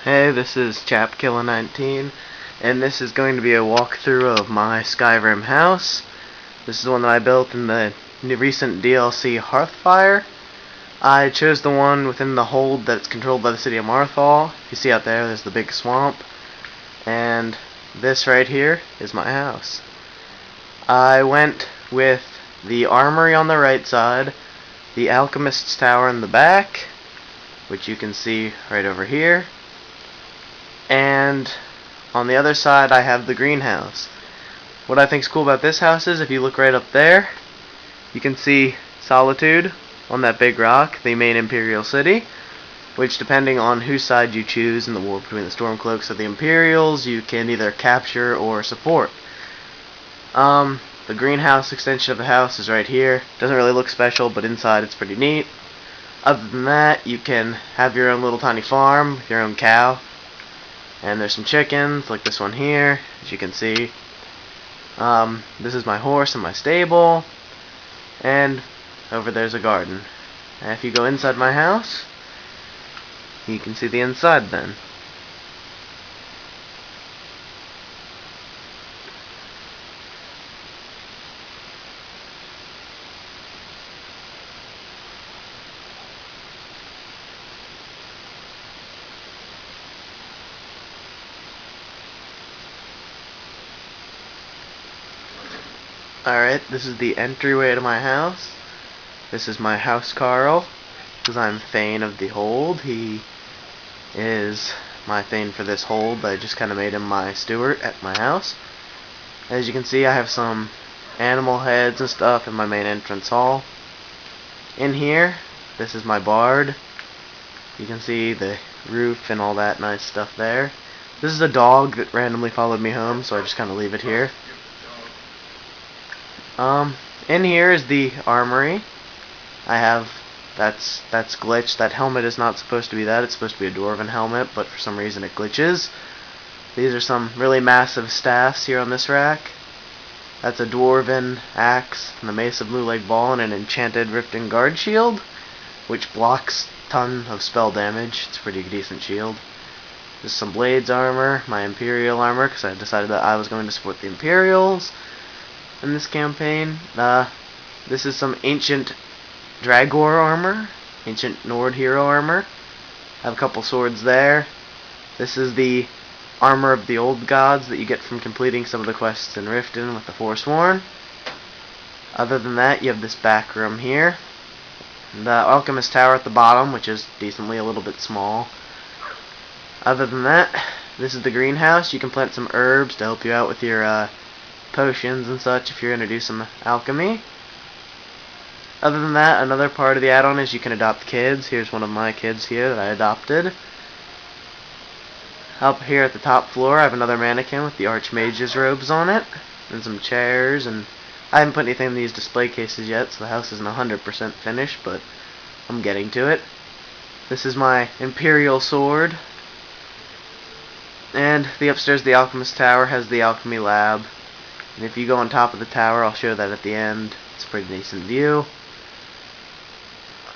Hey, this is ChapKiller19, and this is going to be a walkthrough of my Skyrim house. This is the one that I built in the recent DLC Hearthfire. I chose the one within the hold that's controlled by the city of Marthal. If you see out there, there's the big swamp. And this right here is my house. I went with the armory on the right side, the alchemist's tower in the back, which you can see right over here. And on the other side I have the greenhouse. What I think is cool about this house is if you look right up there, you can see Solitude on that big rock, the main Imperial city, which depending on whose side you choose in the war between the Stormcloaks or the Imperials, you can either capture or support. The greenhouse extension of the house is right here. Doesn't really look special, but inside it's pretty neat. Other than that, you can have your own little tiny farm with your own cow. And there's some chickens, like this one here, as you can see. This is my horse and my stable. And over there's a garden. And if you go inside my house, you can see the inside then. Alright, this is the entryway to my house. This is my house Carl, because I'm Thane of the Hold. He is my Thane for this hold. I just kind of made him my steward at my house. As you can see, I have some animal heads and stuff in my main entrance hall. In here, this is my bard. You can see the roof and all that nice stuff there. This is a dog that randomly followed me home, so I just kind of leave it here. In here is the armory. I have, that's glitched. That helmet is not supposed to be that. It's supposed to be a dwarven helmet, but for some reason it glitches. These are some really massive staffs here on this rack. That's a dwarven axe and a mace of blue leg ball and an enchanted rifting guard shield, which blocks a ton of spell damage. It's a pretty decent shield. There's some blades armor, my Imperial armor, because I decided that I was going to support the Imperials in this campaign. This is some ancient Dragor armor, ancient Nord hero armor. I have a couple swords there. This is the armor of the old gods that you get from completing some of the quests in Riften with the Forsworn. Other than that, you have this back room here. The alchemist tower at the bottom, which is decently a little bit small. Other than that, this is the greenhouse. You can plant some herbs to help you out with your potions and such if you're going to do some alchemy. Other than that, another part of the add-on is you can adopt kids. Here's one of my kids here that I adopted. Up here at the top floor, I have another mannequin with the Archmage's robes on it, and some chairs, and I haven't put anything in these display cases yet, so the house isn't 100% finished, but I'm getting to it. This is my Imperial sword. And the upstairs of the Alchemist Tower has the Alchemy Lab. And if you go on top of the tower, I'll show that at the end. It's a pretty decent view.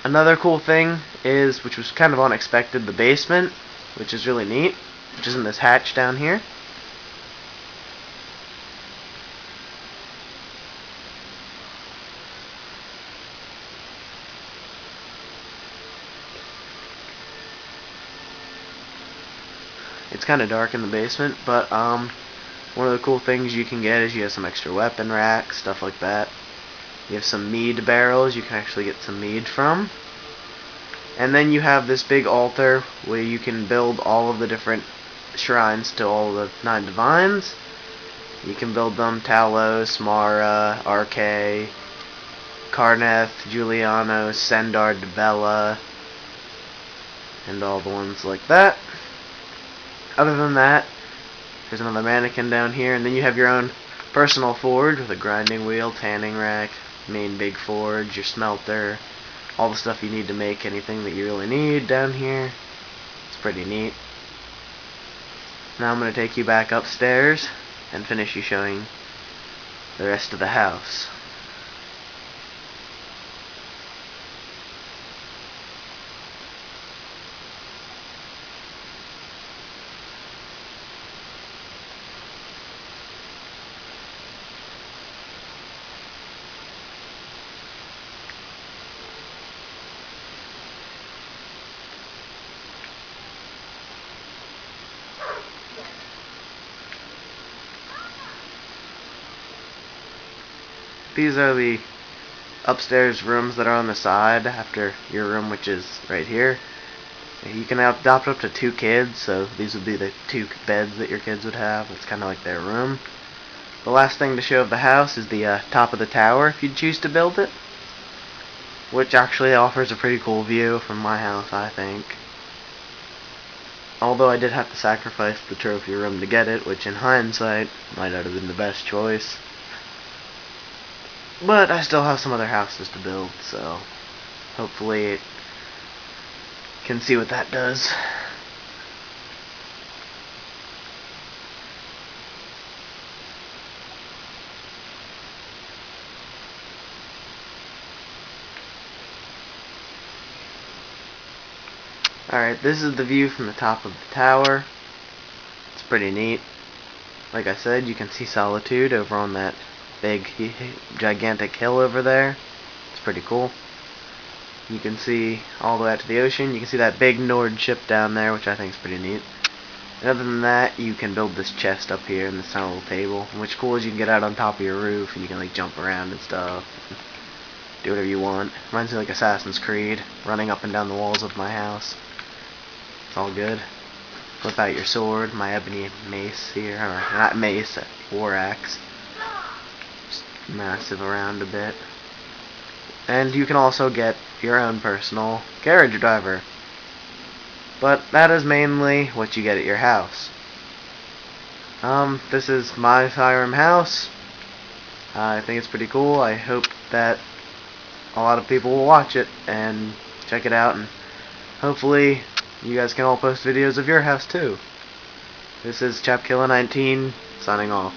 Another cool thing is, which was kind of unexpected, the basement, which is really neat, which is in this hatch down here. It's kind of dark in the basement, but one of the cool things you can get is you have some extra weapon racks, stuff like that. You have some mead barrels you can actually get some mead from. And then you have this big altar where you can build all of the different shrines to all the 9 divines. You can build them Talos, Mara, Arche, Karneth, Juliano, Sendar, Bella, and all the ones like that. Other than that, there's another mannequin down here, and then you have your own personal forge with a grinding wheel, tanning rack, main big forge, your smelter, all the stuff you need to make anything that you really need down here. It's pretty neat. Now I'm going to take you back upstairs and finish you showing the rest of the house. these are the upstairs rooms that are on the side after your room, which is right here. You can adopt up to 2 kids, so these would be the 2 beds that your kids would have. It's kind of like their room. The last thing to show of the house is the top of the tower, if you choose to build it, which actually offers a pretty cool view from my house, I think. Although I did have to sacrifice the trophy room to get it, which in hindsight might not have been the best choice. But I still have some other houses to build, so hopefully it can see what that does. Alright, this is the view from the top of the tower. It's pretty neat. Like I said, you can see Solitude over on that big, gigantic hill over there. It's pretty cool. You can see all the way out to the ocean. You can see that big Nord ship down there, which I think is pretty neat. And other than that, you can build this chest up here and this tiny little table. And what's cool is you can get out on top of your roof and you can like jump around and stuff. Do whatever you want. Reminds me like Assassin's Creed, running up and down the walls of my house. It's all good. Flip out your sword, my ebony mace here, or not mace, war axe. Just massive around a bit. And you can also get your own personal carriage driver. But that is mainly what you get at your house. This is my Skyrim house. I think it's pretty cool. I hope that a lot of people will watch it and check it out, and hopefully you guys can all post videos of your house too. This is ChapKiller19 signing off.